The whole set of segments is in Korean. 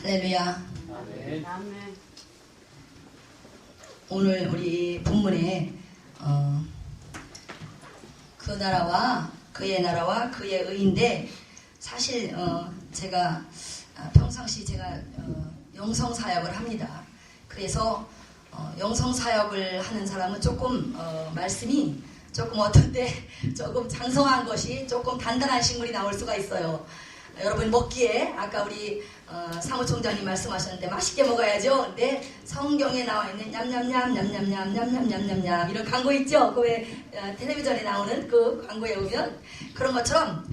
할렐루야. 아멘. 오늘 우리 본문에 그 나라와 그의 나라와 그의 의인데 사실 제가 평상시 제가 영성 사역을 합니다. 그래서 영성 사역을 하는 사람은 조금 말씀이 조금 어떤 때 조금 장성한 것이 조금 단단한 식물이 나올 수가 있어요. 여러분 먹기에 아까 우리 사무총장님 말씀하셨는데 맛있게 먹어야죠. 근데 성경에 나와 있는 냠냠냠 냠냠냠 냠냠냠냠냠 이런 광고 있죠. 그 왜 텔레비전에 나오는 그 광고에 보면 그런 것처럼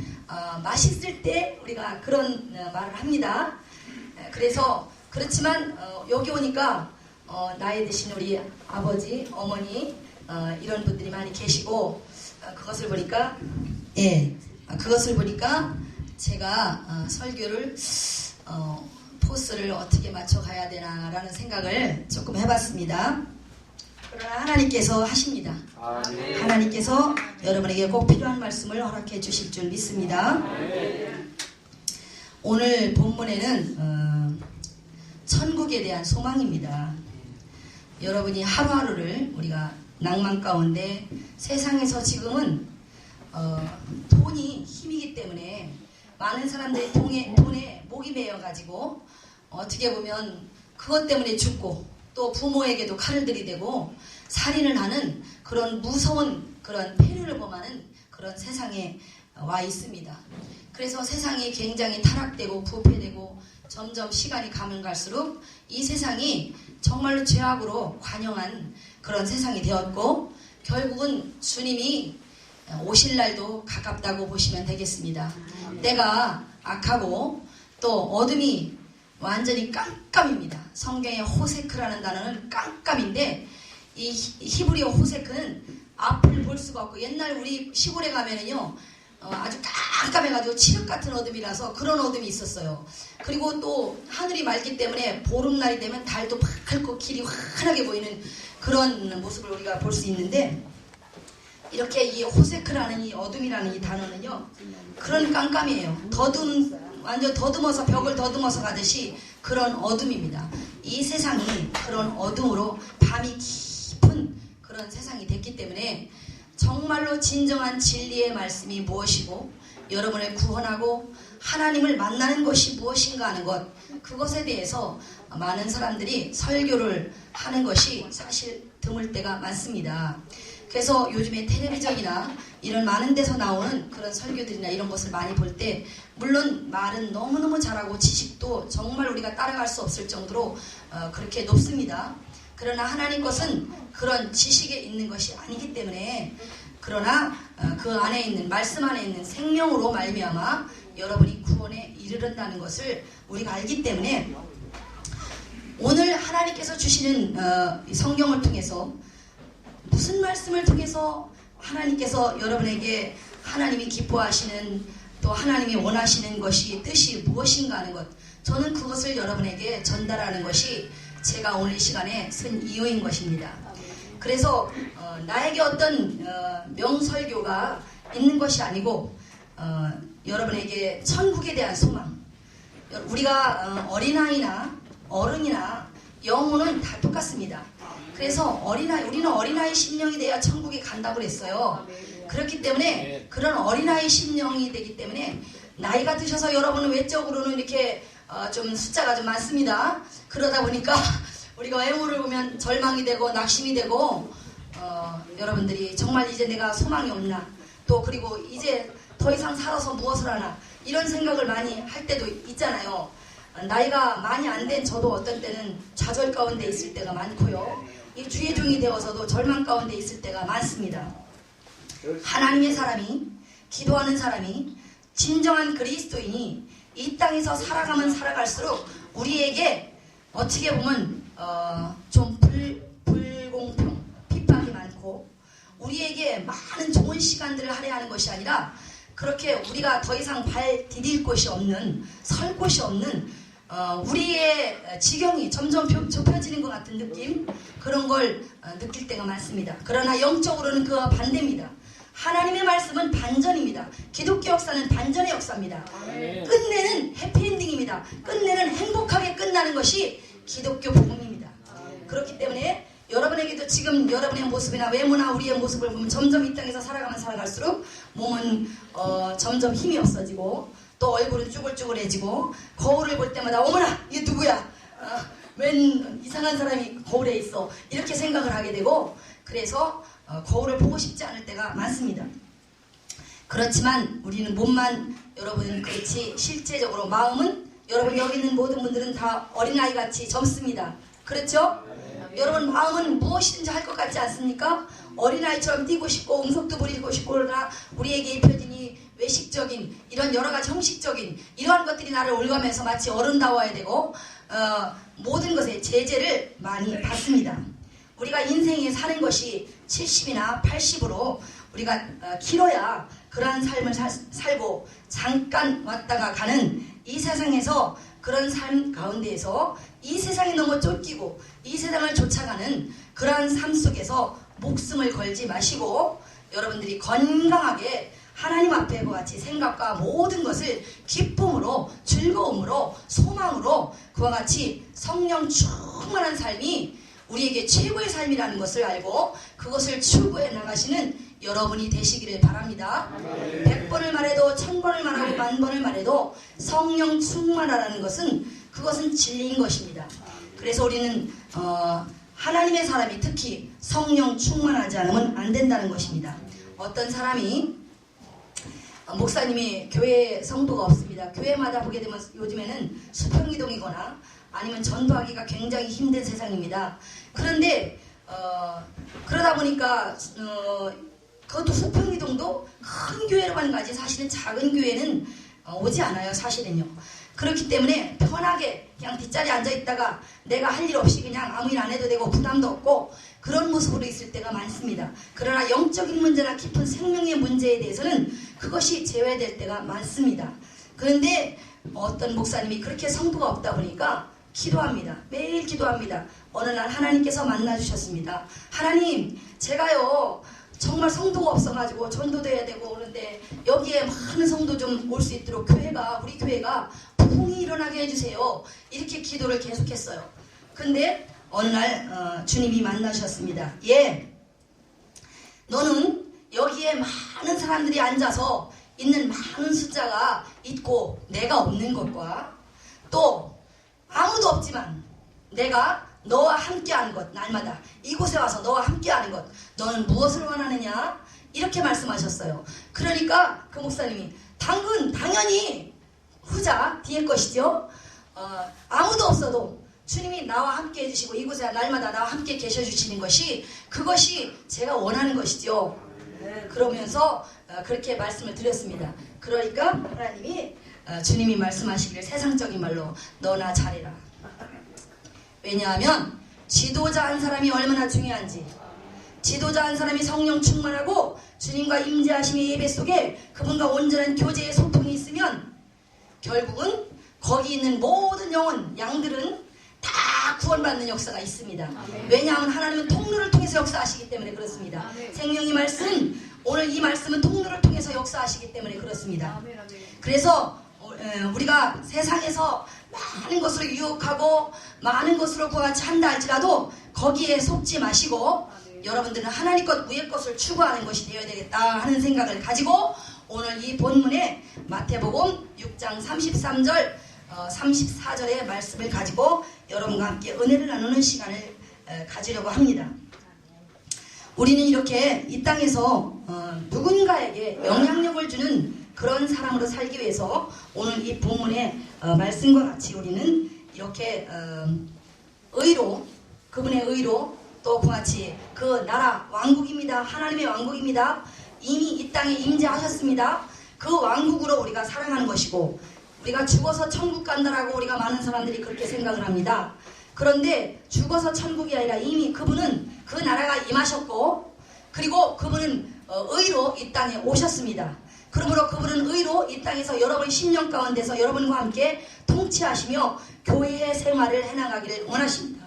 맛있을 때 우리가 그런 말을 합니다. 그래서 그렇지만 여기 오니까 나이 드신 우리 아버지, 어머니 이런 분들이 많이 계시고 그것을 보니까 제가 설교를 포스를 어떻게 맞춰가야 되나라는 생각을 조금 해봤습니다. 그러나 하나님께서 하십니다. 아멘. 하나님께서 여러분에게 꼭 필요한 말씀을 허락해 주실 줄 믿습니다. 오늘 본문에는 천국에 대한 소망입니다. 여러분이 하루하루를 우리가 낭만 가운데 세상에서 지금은 돈이 힘이기 때문에 많은 사람들이 돈에 목이 매여가지고 어떻게 보면 그것 때문에 죽고 또 부모에게도 칼을 들이대고 살인을 하는 그런 무서운 그런 폐륜을 범하는 그런 세상에 와 있습니다. 그래서 세상이 굉장히 타락되고 부패되고 점점 시간이 가면 갈수록 이 세상이 정말로 죄악으로 관영한 그런 세상이 되었고 결국은 주님이 오실 날도 가깝다고 보시면 되겠습니다. 때가 악하고 또 어둠이 완전히 깜깜입니다. 성경의 호세크라는 단어는 깜깜인데 이 히브리어 호세크는 앞을 볼 수가 없고 옛날 우리 시골에 가면은요 아주 깜깜해가지고 칠흑 같은 어둠이라서 그런 어둠이 있었어요. 그리고 또 하늘이 맑기 때문에 보름날이 되면 달도 밝고 길이 환하게 보이는 그런 모습을 우리가 볼 수 있는데 이렇게 이 호세크라는 이 어둠이라는 이 단어는요 그런 깜깜이에요. 완전 더듬어서 벽을 더듬어서 가듯이 그런 어둠입니다. 이 세상이 그런 어둠으로 밤이 깊은 그런 세상이 됐기 때문에 정말로 진정한 진리의 말씀이 무엇이고 여러분을 구원하고 하나님을 만나는 것이 무엇인가 하는 것 그것에 대해서 많은 사람들이 설교를 하는 것이 사실 드물 때가 많습니다. 그래서 요즘에 텔레비전이나 이런 많은 데서 나오는 그런 설교들이나 이런 것을 많이 볼 때 물론 말은 너무너무 잘하고 지식도 정말 우리가 따라갈 수 없을 정도로 그렇게 높습니다. 그러나 하나님 것은 그런 지식에 있는 것이 아니기 때문에 그러나 그 안에 있는 말씀 안에 있는 생명으로 말미암아 여러분이 구원에 이르른다는 것을 우리가 알기 때문에 오늘 하나님께서 주시는 성경을 통해서 무슨 말씀을 통해서 하나님께서 여러분에게 하나님이 기뻐하시는 또 하나님이 원하시는 것이 뜻이 무엇인가 하는 것 저는 그것을 여러분에게 전달하는 것이 제가 오늘 이 시간에 쓴 이유인 것입니다. 그래서 나에게 어떤 명설교가 있는 것이 아니고 여러분에게 천국에 대한 소망 우리가 어린아이나 어른이나 영혼은 다 똑같습니다. 그래서 우리는 어린아이 심령이 돼야 천국에 간다고 그랬어요. 그렇기 때문에 그런 어린아이 심령이 되기 때문에 나이가 드셔서 여러분은 외적으로는 이렇게 좀 숫자가 좀 많습니다. 그러다 보니까 우리가 외모를 보면 절망이 되고 낙심이 되고 여러분들이 정말 이제 내가 소망이 없나 또 그리고 이제 더 이상 살아서 무엇을 하나 이런 생각을 많이 할 때도 있잖아요. 나이가 많이 안 된 저도 어떤 때는 좌절 가운데 있을 때가 많고요. 이 주의 종이 되어서도 절망 가운데 있을 때가 많습니다. 하나님의 사람이 기도하는 사람이 진정한 그리스도인이 이 땅에서 살아가면 살아갈수록 우리에게 어떻게 보면 좀 불공평, 핍박이 많고 우리에게 많은 좋은 시간들을 할애하는 것이 아니라 그렇게 우리가 더 이상 발 디딜 곳이 없는 설 곳이 없는 우리의 지경이 점점 좁혀지는 것 같은 느낌 그런 걸 느낄 때가 많습니다. 그러나 영적으로는 그와 반대입니다. 하나님의 말씀은 반전입니다. 기독교 역사는 반전의 역사입니다. 끝내는 해피엔딩입니다. 끝내는 행복하게 끝나는 것이 기독교 복음입니다. 그렇기 때문에 여러분에게도 지금 여러분의 모습이나 외모나 우리의 모습을 보면 점점 이 땅에서 살아가면 살아갈수록 몸은 점점 힘이 없어지고 또 얼굴은 쭈글쭈글해지고 거울을 볼 때마다 어머나 이게 누구야? 웬 이상한 사람이 거울에 있어. 이렇게 생각을 하게 되고 그래서 거울을 보고 싶지 않을 때가 많습니다. 그렇지만 우리는 몸만 여러분 그렇지 실제적으로 마음은 여러분 여기 있는 모든 분들은 다 어린아이같이 젊습니다. 그렇죠? 여러분 마음은 무엇이든지 할 것 같지 않습니까? 어린아이처럼 뛰고 싶고 응석도 부리고 싶고 그러나 우리에게 입혀진 이 외식적인 이런 여러가지 형식적인 이러한 것들이 나를 올가면서 마치 어른다워야 되고 모든 것에 제재를 많이 받습니다. 우리가 인생에 사는 것이 70이나 80으로 우리가 길어야 그러한 삶을 살고 잠깐 왔다가 가는 이 세상에서 그런 삶 가운데에서 이 세상에 너무 쫓기고 이 세상을 쫓아가는 그러한 삶 속에서 목숨을 걸지 마시고 여러분들이 건강하게 하나님 앞에 그와 같이 생각과 모든 것을 기쁨으로 즐거움으로 소망으로 그와 같이 성령 충만한 삶이 우리에게 최고의 삶이라는 것을 알고 그것을 추구해 나가시는 여러분이 되시기를 바랍니다. 100번을 말해도 1000번을 말하고 10,000번을 말해도 성령 충만하라는 것은 그것은 진리인 것입니다. 그래서 우리는 하나님의 사람이 특히 성령 충만하지 않으면 안 된다는 것입니다. 어떤 사람이 목사님이 교회에 성도가 없습니다. 교회마다 보게 되면 요즘에는 수평이동이거나 아니면 전도하기가 굉장히 힘든 세상입니다. 그런데 그러다 보니까 그것도 수평이동도 큰 교회로만 가지 사실은 작은 교회는 오지 않아요. 사실은요. 그렇기 때문에 편하게 그냥 뒷자리에 앉아있다가 내가 할 일 없이 그냥 아무 일 안 해도 되고 부담도 없고 그런 모습으로 있을 때가 많습니다. 그러나 영적인 문제나 깊은 생명의 문제에 대해서는 그것이 제외될 때가 많습니다. 그런데 어떤 목사님이 그렇게 성도가 없다 보니까 기도합니다. 매일 기도합니다. 어느 날 하나님께서 만나주셨습니다. 하나님, 제가요 정말 성도가 없어가지고 전도돼야 되고 오는데 여기에 많은 성도 좀 올 수 있도록 우리 교회가 부흥이 일어나게 해주세요. 이렇게 기도를 계속했어요. 근데 어느 날 주님이 만나셨습니다. 너는 여기에 많은 사람들이 앉아서 있는 많은 숫자가 있고 내가 없는 것과 또 아무도 없지만 내가 너와 함께하는 것, 날마다 이곳에 와서 너와 함께하는 것, 너는 무엇을 원하느냐? 이렇게 말씀하셨어요. 그러니까 그 목사님이 당연히 후자 뒤에 것이죠. 아무도 없어도 주님이 나와 함께 해주시고 이곳에 날마다 나와 함께 계셔주시는 것이 그것이 제가 원하는 것이죠. 그러면서 그렇게 말씀을 드렸습니다. 그러니까 하나님이 주님이 말씀하시기를 세상적인 말로 너나 잘해라. 왜냐하면 지도자 한 사람이 얼마나 중요한지, 지도자 한 사람이 성령 충만하고 주님과 임재하심의 예배 속에 그분과 온전한 교제의 소통이 있으면 결국은 거기 있는 모든 영혼, 양들은 다 구원받는 역사가 있습니다. 왜냐하면 하나님은 통로를 통해서 역사하시기 때문에 그렇습니다. 생명의 말씀, 오늘 이 말씀은 통로를 통해서 역사하시기 때문에 그렇습니다. 그래서 우리가 세상에서 많은 것으로 유혹하고 많은 것으로 그와 같이 한다 할지라도 거기에 속지 마시고 여러분들은 하나님 것 위의 것을 추구하는 것이 되어야 되겠다 하는 생각을 가지고 오늘 이 본문에 마태복음 6장 33절 34절의 말씀을 가지고 여러분과 함께 은혜를 나누는 시간을 가지려고 합니다. 우리는 이렇게 이 땅에서 누군가에게 영향력을 주는 그런 사람으로 살기 위해서 오늘 이 본문의 말씀과 같이 우리는 이렇게 의로, 그분의 의로 또 그와 같이 그 나라 왕국입니다. 하나님의 왕국입니다. 이미 이 땅에 임재하셨습니다. 그 왕국으로 우리가 살아가는 것이고 우리가 죽어서 천국 간다라고 우리가 많은 사람들이 그렇게 생각을 합니다. 그런데 죽어서 천국이 아니라 이미 그분은 그 나라가 임하셨고 그리고 그분은 의로 이 땅에 오셨습니다. 그러므로 그분은 의로 이 땅에서 여러분의 심령 가운데서 여러분과 함께 통치하시며 교회의 생활을 해나가기를 원하십니다.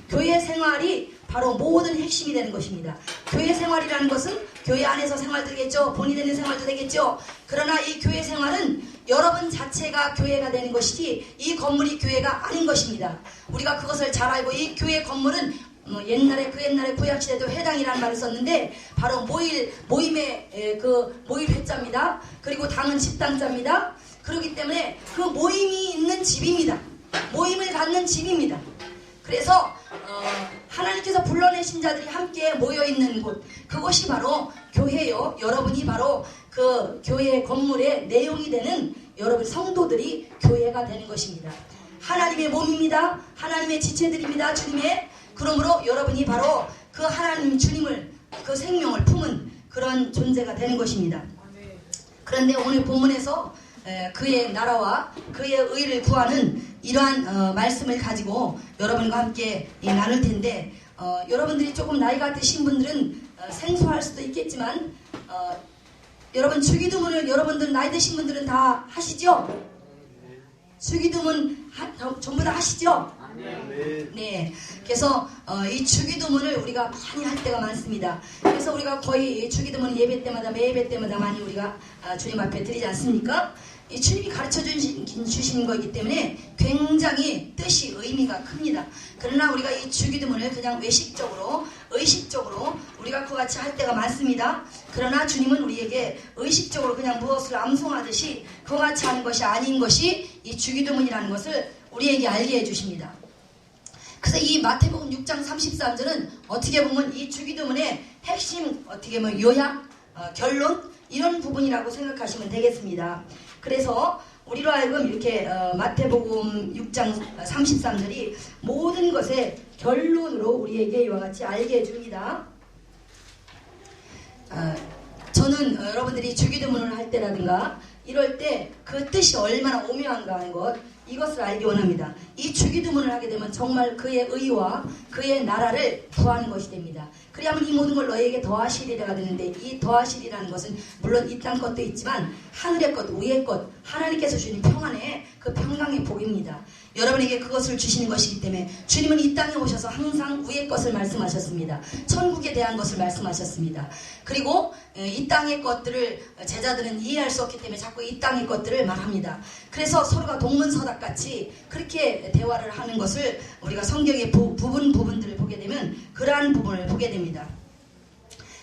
교회의 생활이 바로 모든 핵심이 되는 것입니다. 교회 생활이라는 것은 교회 안에서 생활도 되겠죠. 본이 되는 생활도 되겠죠. 그러나 이 교회 생활은 여러분 자체가 교회가 되는 것이지 이 건물이 교회가 아닌 것입니다. 우리가 그것을 잘 알고 이 교회 건물은 옛날에 구약시대도 회당이라는 말을 썼는데 바로 모임의 그 모임 회자입니다. 그리고 당은 집당자입니다. 그렇기 때문에 그 모임이 있는 집입니다. 모임을 갖는 집입니다. 그래서 하나님께서 불러내신 자들이 함께 모여있는 곳, 그것이 바로 교회요. 여러분이 바로 그 교회 건물의 내용이 되는 여러분 성도들이 교회가 되는 것입니다. 하나님의 몸입니다. 하나님의 지체들입니다. 주님의. 그러므로 여러분이 바로 그 하나님 주님을 그 생명을 품은 그런 존재가 되는 것입니다. 그런데 오늘 본문에서 그의 나라와 그의 의를 구하는 이러한 말씀을 가지고 여러분과 함께 나눌 텐데 여러분들이 조금 나이가 드신 분들은 생소할 수도 있겠지만 여러분 주기도문을 여러분들 나이 드신 분들은 다 하시죠? 주기도문 전부 다 하시죠? 네. 그래서 이 주기도문을 우리가 많이 할 때가 많습니다. 그래서 우리가 거의 주기도문 예배 때마다 매 예배 때마다 많이 우리가 주님 앞에 드리지 않습니까? 이 주님이 가르쳐 주신 거이기 때문에 굉장히 뜻이 의미가 큽니다. 그러나 우리가 이 주기도문을 그냥 의식적으로 우리가 그와 같이 할 때가 많습니다. 그러나 주님은 우리에게 의식적으로 그냥 무엇을 암송하듯이 그와 같이 하는 것이 아닌 것이 이 주기도문이라는 것을 우리에게 알게 해주십니다. 그래서 이 마태복음 6장 33절은 어떻게 보면 이 주기도문의 핵심, 어떻게 보면 요약, 결론 이런 부분이라고 생각하시면 되겠습니다. 그래서 우리로 하여금 이렇게 마태복음 6장 33절이 모든 것의 결론으로 우리에게 이와 같이 알게 해줍니다. 저는 여러분들이 주기도문을 할 때라든가 이럴 때 그 뜻이 얼마나 오묘한가 하는 것, 이것을 알기 원합니다. 이 주기도문을 하게 되면 정말 그의 의와 그의 나라를 구하는 것이 됩니다. 그래야만 이 모든 걸 너에게 더하시리라가 되는데, 이 더하시리라는 것은 물론 이 땅 것도 있지만 하늘의 것, 위의 것, 하나님께서 주신 평안의 그 평강의 복입니다. 여러분에게 그것을 주시는 것이기 때문에 주님은 이 땅에 오셔서 항상 위의 것을 말씀하셨습니다. 천국에 대한 것을 말씀하셨습니다. 그리고 이 땅의 것들을 제자들은 이해할 수 없기 때문에 자꾸 이 땅의 것들을 말합니다. 그래서 서로가 동문서답같이 그렇게 대화를 하는 것을 우리가 성경의 부분들을 보게 되면 그러한 부분을 보게 됩니다.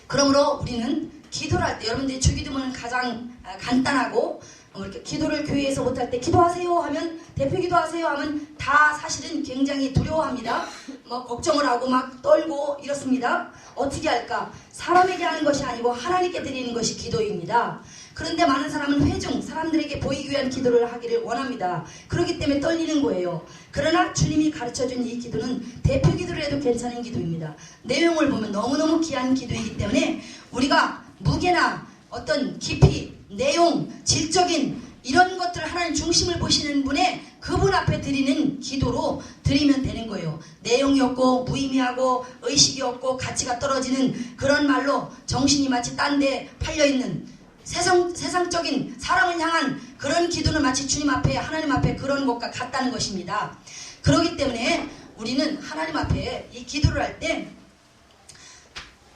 그러므로 우리는 기도를 할 때, 여러분들이 주기도문은 가장 간단하고 이렇게 기도를 교회에서 못할 때 기도하세요 하면, 대표 기도하세요 하면 다 사실은 굉장히 두려워합니다. 걱정을 하고 막 떨고 이렇습니다. 어떻게 할까? 사람에게 하는 것이 아니고 하나님께 드리는 것이 기도입니다. 그런데 많은 사람은 사람들에게 보이기 위한 기도를 하기를 원합니다. 그렇기 때문에 떨리는 거예요. 그러나 주님이 가르쳐준 이 기도는 대표 기도를 해도 괜찮은 기도입니다. 내용을 보면 너무너무 귀한 기도이기 때문에 우리가 무게나 어떤 깊이, 내용, 질적인 이런 것들을 하나님 중심을 보시는 분의 그분 앞에 드리는 기도로 드리면 되는 거예요. 내용이 없고 무의미하고 의식이 없고 가치가 떨어지는 그런 말로 정신이 마치 딴 데 팔려있는 세상적인 사람을 향한 그런 기도는 마치 주님 앞에, 하나님 앞에 그런 것과 같다는 것입니다. 그렇기 때문에 우리는 하나님 앞에 이 기도를 할 때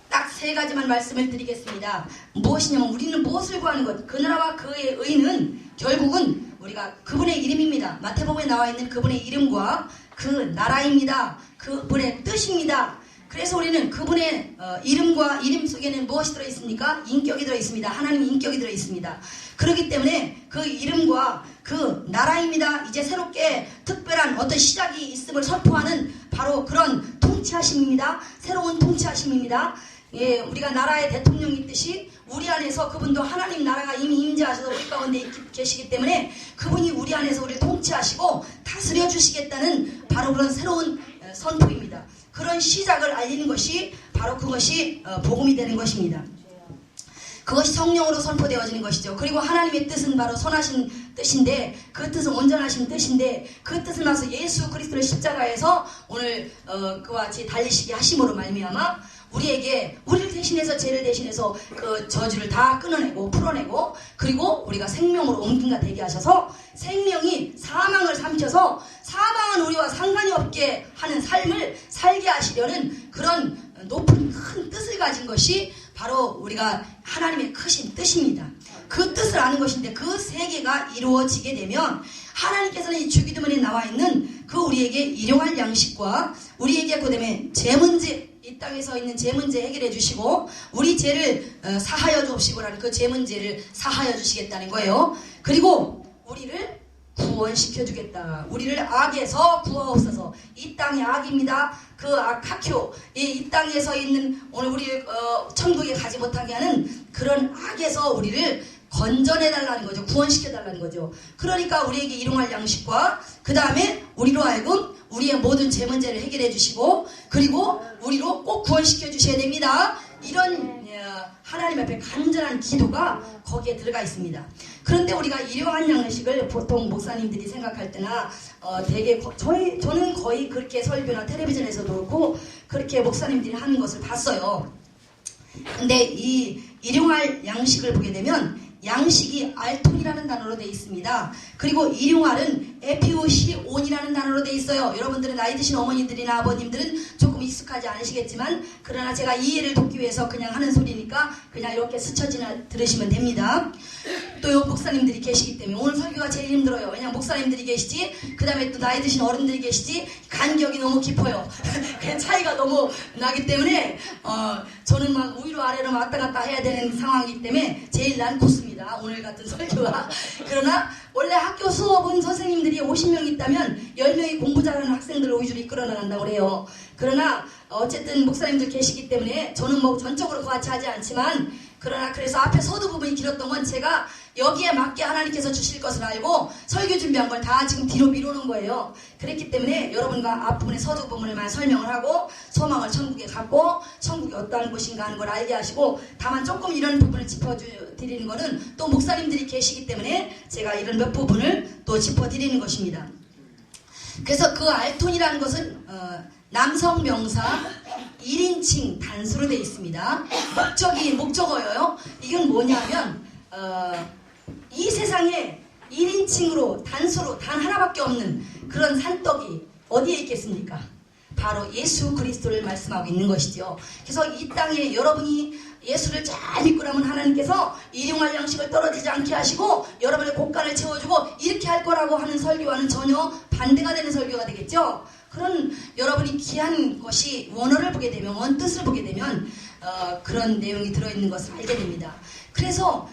딱 3가지만 말씀을 드리겠습니다. 무엇이냐면 우리는 무엇을 구하는 것, 그 나라와 그의 의는 결국은 우리가 그분의 이름입니다. 마태복음에 나와 있는 그분의 이름과 그 나라입니다. 그분의 뜻입니다. 그래서 우리는 그분의 이름과 이름 속에는 무엇이 들어있습니까? 인격이 들어있습니다. 하나님 인격이 들어있습니다. 그렇기 때문에 그 이름과 그 나라입니다. 이제 새롭게 특별한 어떤 시작이 있음을 선포하는 바로 그런 통치하심입니다. 새로운 통치하심입니다. 예, 우리가 나라의 대통령이 있듯이 우리 안에서 그분도 하나님 나라가 이미 임재하셔서 우리 가운데 계시기 때문에 그분이 우리 안에서 우리를 통치하시고 다스려 주시겠다는 바로 그런 새로운 선포입니다. 그런 시작을 알리는 것이 바로 그것이 복음이 되는 것입니다. 그것이 성령으로 선포되어지는 것이죠. 그리고 하나님의 뜻은 바로 선하신 뜻인데, 그 뜻은 온전하신 뜻인데, 그 뜻을 나서 예수 그리스도를 십자가에서 오늘 그와 같이 달리시게 하심으로 말미암아 우리를 대신해서, 죄를 대신해서 그 저주를 다 끊어내고 풀어내고, 그리고 우리가 생명으로 옮긴가 되게 하셔서 생명이 사망을 삼켜서 사망은 우리와 상관이 없게 하는 삶을 살게 하시려는 그런 높은 큰 뜻을 가진 것이 바로 우리가 하나님의 크신 뜻입니다. 그 뜻을 아는 것인데 그 세계가 이루어지게 되면 하나님께서는 이 주기도문에 나와 있는 그 우리에게 일용할 양식과 우리에게 그다음에 제 문제, 이 땅에서 있는 제 문제 해결해 주시고 우리 죄를 사하여 주시고라는 그 제 문제를 사하여 주시겠다는 거예요. 그리고 우리를 구원시켜 주겠다. 우리를 악에서 구하옵소서. 이 땅이 악입니다. 그 악학교, 이 땅에서 있는 오늘 우리를 천국에 가지 못하게 하는 그런 악에서 우리를 건져내달라는 거죠. 구원시켜달라는 거죠. 그러니까 우리에게 일용할 양식과 그 다음에 우리로 하여금 우리의 모든 제 문제를 해결해 주시고 그리고 우리로 꼭 구원시켜 주셔야 됩니다. 이런 하나님 앞에 간절한 기도가 거기에 들어가 있습니다. 그런데 우리가 일용할 양식을 보통 목사님들이 생각할 때나 되게 저는 거의 그렇게 설교나 텔레비전에서도 그렇고 그렇게 목사님들이 하는 것을 봤어요. 근데 이 일용할 양식을 보게 되면 양식이 알톤이라는 단어로 되어 있습니다. 그리고 일용할은 에피오시온이라는 단어로 되어 있어요. 여러분들은 나이 드신 어머니들이나 아버님들은 조금 익숙하지 않으시겠지만 그러나 제가 이해를 돕기 위해서 그냥 하는 소리니까 그냥 이렇게 스쳐 들으시면 됩니다. 또 요 목사님들이 계시기 때문에 오늘 설교가 제일 힘들어요. 왜냐면 목사님들이 계시지 그 다음에 또 나이 드신 어른들이 계시지 간격이 너무 깊어요. 그 차이가 너무 나기 때문에 저는 막 위로 아래로 왔다 갔다 해야 되는 상황이기 때문에 제일 난 코스입니다. 오늘 같은 설교가. 그러나 원래 학교 수업은 선생님들이 50명 있다면 10명이 공부 잘하는 학생들을 위주로 이끌어 나간다고 그래요. 그러나 어쨌든 목사님들 계시기 때문에 저는 뭐 전적으로 그같이 하지 않지만 그러나 그래서 앞에 서두 부분이 길었던 건 제가 여기에 맞게 하나님께서 주실 것을 알고 설교 준비한 걸 다 지금 뒤로 미루는 거예요. 그랬기 때문에 여러분과 앞부분의 서두 부분을만 설명을 하고 소망을 천국에 갖고 천국이 어떠한 곳인가 하는 걸 알게 하시고 다만 조금 이런 부분을 짚어드리는 거는 또 목사님들이 계시기 때문에 제가 이런 몇 부분을 또 짚어드리는 것입니다. 그래서 그 알톤이라는 것은 남성 명사 1인칭 단수로 되어 있습니다. 목적어예요. 이건 뭐냐면 이 세상에 1인칭으로 단수로 단 하나밖에 없는 그런 산떡이 어디에 있겠습니까? 바로 예수 그리스도를 말씀하고 있는 것이죠. 그래서 이 땅에 여러분이 예수를 잘 믿고 나면 하나님께서 일용할 양식을 떨어지지 않게 하시고 여러분의 곳간을 채워주고 이렇게 할 거라고 하는 설교와는 전혀 반대가 되는 설교가 되겠죠. 그런 여러분이 귀한 것이 원어를 보게 되면 원뜻을 보게 되면 그런 내용이 들어있는 것을 알게 됩니다. 그래서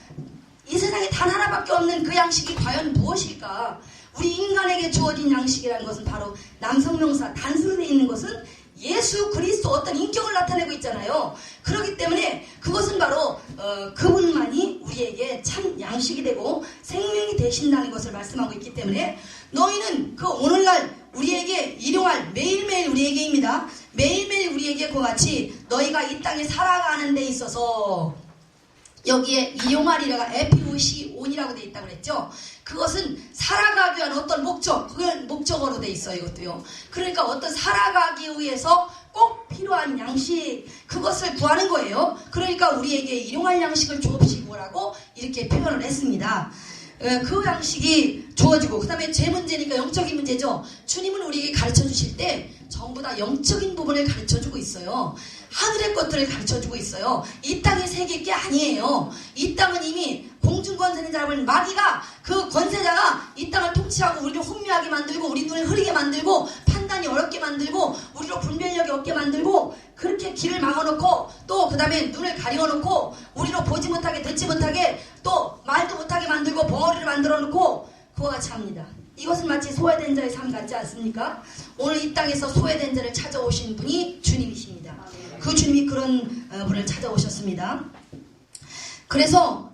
이 세상에 단 하나밖에 없는 그 양식이 과연 무엇일까? 우리 인간에게 주어진 양식이라는 것은 바로 남성명사 단수로 되어 있는 것은 예수 그리스도 어떤 인격을 나타내고 있잖아요. 그렇기 때문에 그것은 바로 그분만이 우리에게 참 양식이 되고 생명이 되신다는 것을 말씀하고 있기 때문에 너희는 그 오늘날 우리에게 일용할 매일매일 우리에게입니다. 매일매일 우리에게 그와 같이 너희가 이 땅에 살아가는 데 있어서 여기에 일용할이라가 에피오시온이라고 되어 있다고 그랬죠. 그것은 살아가기 위한 어떤 목적, 그건 목적어로 되어 있어요. 이것도요. 그러니까 어떤 살아가기 위해서 꼭 필요한 양식, 그것을 구하는 거예요. 그러니까 우리에게 일용할 양식을 주옵시고라고 이렇게 표현을 했습니다. 그 양식이 주어지고 그 다음에 제 문제니까 영적인 문제죠. 주님은 우리에게 가르쳐 주실 때 전부 다 영적인 부분을 가르쳐 주고 있어요. 하늘의 것들을 가르쳐 주고 있어요. 이 땅의 세계일 게 아니에요. 이 땅은 이미 공중권세를 잡은 마귀가 그 권세자가 이 땅을 통치하고 우리를 혼미하게 만들고 우리 눈을 흐리게 만들고 판단이 어렵게 만들고 우리로 분별력이 없게 만들고 그렇게 길을 막아놓고 또 그 다음에 눈을 가려놓고 우리로 보지 못하게 듣지 못하게 또 말도 못하게 만들고 벙어리를 만들어 놓고 그와 같이 합니다. 이것은 마치 소외된 자의 삶 같지 않습니까? 오늘 이 땅에서 소외된 자를 찾아오신 분이 주님이십니다. 그 주님이 그런 분을 찾아오셨습니다. 그래서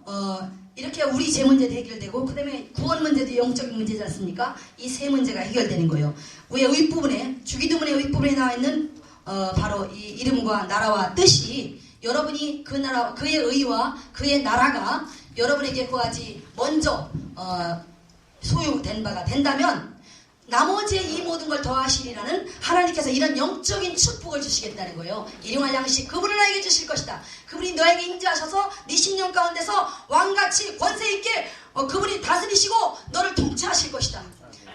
이렇게 우리 제 문제도 해결되고 그 다음에 구원 문제도 영적인 문제지 않습니까? 이 세 문제가 해결되는 거예요. 위에 윗부분에 주기도문의 윗부분에 나와 있는 바로 이 이름과 나라와 뜻이 여러분이 그 나라 그의 의와 그의 나라가 여러분에게 그까지 먼저 소유된 바가 된다면 나머지의 이 모든 걸 더하시리라는 하나님께서 이런 영적인 축복을 주시겠다는 거예요. 일용할 양식 그분을 너에게 주실 것이다. 그분이 너에게 인자하셔서 네 심령 가운데서 왕같이 권세 있게 그분이 다스리시고 너를 통치하실 것이다.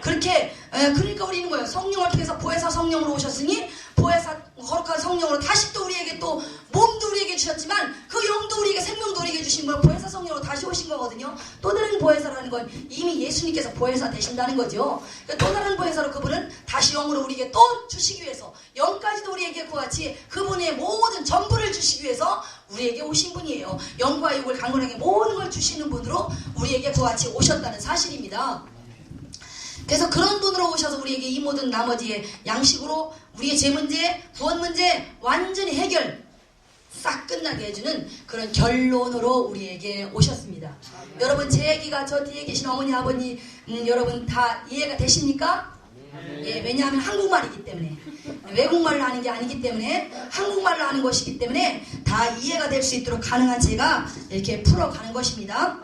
그렇게 그러니까 우리는 뭐예요? 성령을 통해서 보혜사 성령으로 오셨으니 보혜사 거룩한 성령으로 다시 또 우리에게 또 몸도 우리에게 주셨지만 그 영도 우리에게 생명도 우리에게 주신 분 보혜사 성령으로 다시 오신 거거든요. 또 다른 보혜사라는 건 이미 예수님께서 보혜사 되신다는 거죠. 그러니까 또 다른 보혜사로 그분은 다시 영으로 우리에게 또 주시기 위해서 영까지도 우리에게 그와 같이 그분의 모든 전부를 주시기 위해서 우리에게 오신 분이에요. 영과 육을 강건하게 모든 걸 주시는 분으로 우리에게 그와 같이 오셨다는 사실입니다. 그래서 그런 분으로 오셔서 우리에게 이 모든 나머지의 양식으로 우리의 제 문제, 구원 문제 완전히 해결 싹 끝나게 해주는 그런 결론으로 우리에게 오셨습니다. 여러분 제 얘기가 저 뒤에 계신 어머니 아버님 여러분 다 이해가 되십니까? 예, 왜냐하면 한국말이기 때문에 외국말로 하는 게 아니기 때문에 한국말로 하는 것이기 때문에 다 이해가 될 수 있도록 가능한 제가 이렇게 풀어가는 것입니다.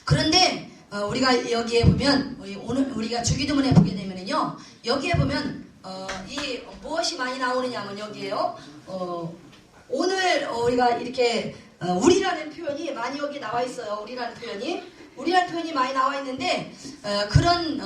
그런데 우리가 여기에 보면 오늘 우리가 주기도문에 보게 되면은요 여기에 보면 이 무엇이 많이 나오느냐면 여기에요 오늘 우리가 이렇게 우리라는 표현이 많이 여기 나와 있어요. 우리라는 표현이 많이 나와 있는데 그런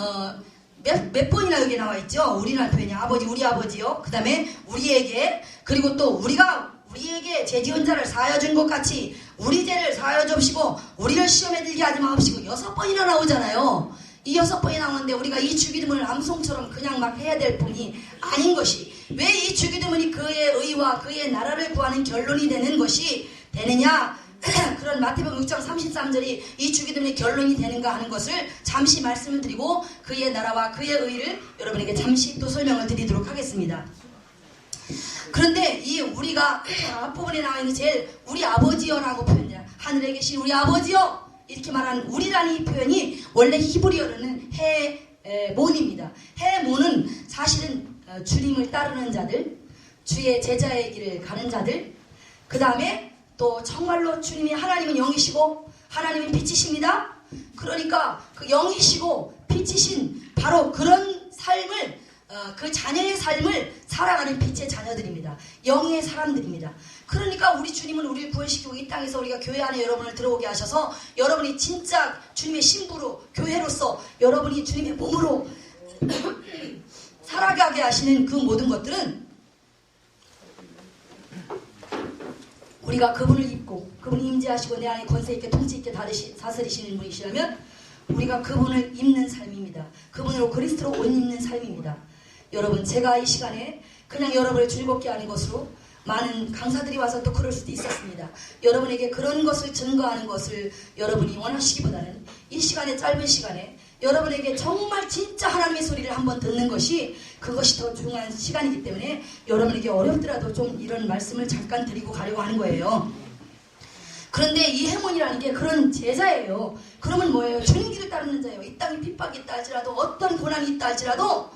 몇 번이나 여기 나와 있죠. 우리라는 표현이 아버지 우리 아버지요. 그 다음에 우리에게 그리고 또 우리가 우리에게 죄 지은 자를 사하여 준 것 같이 우리 죄를 사하여 줍시고 우리를 시험에 들게 하지 마옵시고 6번이나 나오잖아요. 이 6번이 나오는데 우리가 이 주기도문을 암송처럼 그냥 막 해야 될 뿐이 아닌 것이 왜 이 주기도문이 그의 의와 그의 나라를 구하는 결론이 되는 것이 되느냐 그런 마태복음 6장 33절이 이 주기도문의 결론이 되는가 하는 것을 잠시 말씀을 드리고 그의 나라와 그의 의를 여러분에게 잠시 또 설명을 드리도록 하겠습니다. 그런데 이 우리가 앞부분에 나와 있는 제일 우리 아버지여라고 표현해요. 하늘에 계신 우리 아버지여 이렇게 말하는 우리라는 이 표현이 원래 히브리어로는 해몬입니다. 해몬은 사실은 주님을 따르는 자들, 주의 제자의 길을 가는 자들, 그 다음에 또 정말로 주님이 하나님은 영이시고 하나님은 빛이십니다. 그러니까 그 영이시고 빛이신 바로 그런 삶을 그 자녀의 삶을 살아가는 빛의 자녀들입니다. 영의 사람들입니다. 그러니까 우리 주님은 우리를 구원시키고 이 땅에서 우리가 교회 안에 여러분을 들어오게 하셔서 여러분이 진짜 주님의 신부로 교회로서 여러분이 주님의 몸으로 살아가게 하시는 그 모든 것들은 우리가 그분을 입고 그분이 임재하시고 내 안에 권세 있게 통치 있게 다스리시는 분이시라면 우리가 그분을 입는 삶입니다. 그분으로 그리스도로 옷 입는 삶입니다. 여러분 제가 이 시간에 그냥 여러분을 즐겁게 하는 것으로 많은 강사들이 와서 또 그럴 수도 있었습니다. 여러분에게 그런 것을 증거하는 것을 여러분이 원하시기보다는 이 시간에 짧은 시간에 여러분에게 정말 진짜 하나님의 소리를 한번 듣는 것이 그것이 더 중요한 시간이기 때문에 여러분에게 어렵더라도 좀 이런 말씀을 잠깐 드리고 가려고 하는 거예요. 그런데 이 해몬이라는 게 그런 제자예요. 그러면 뭐예요? 주님 길을 따르는 자예요. 이 땅에 핍박이 있다 할지라도 어떤 고난이 있다 할지라도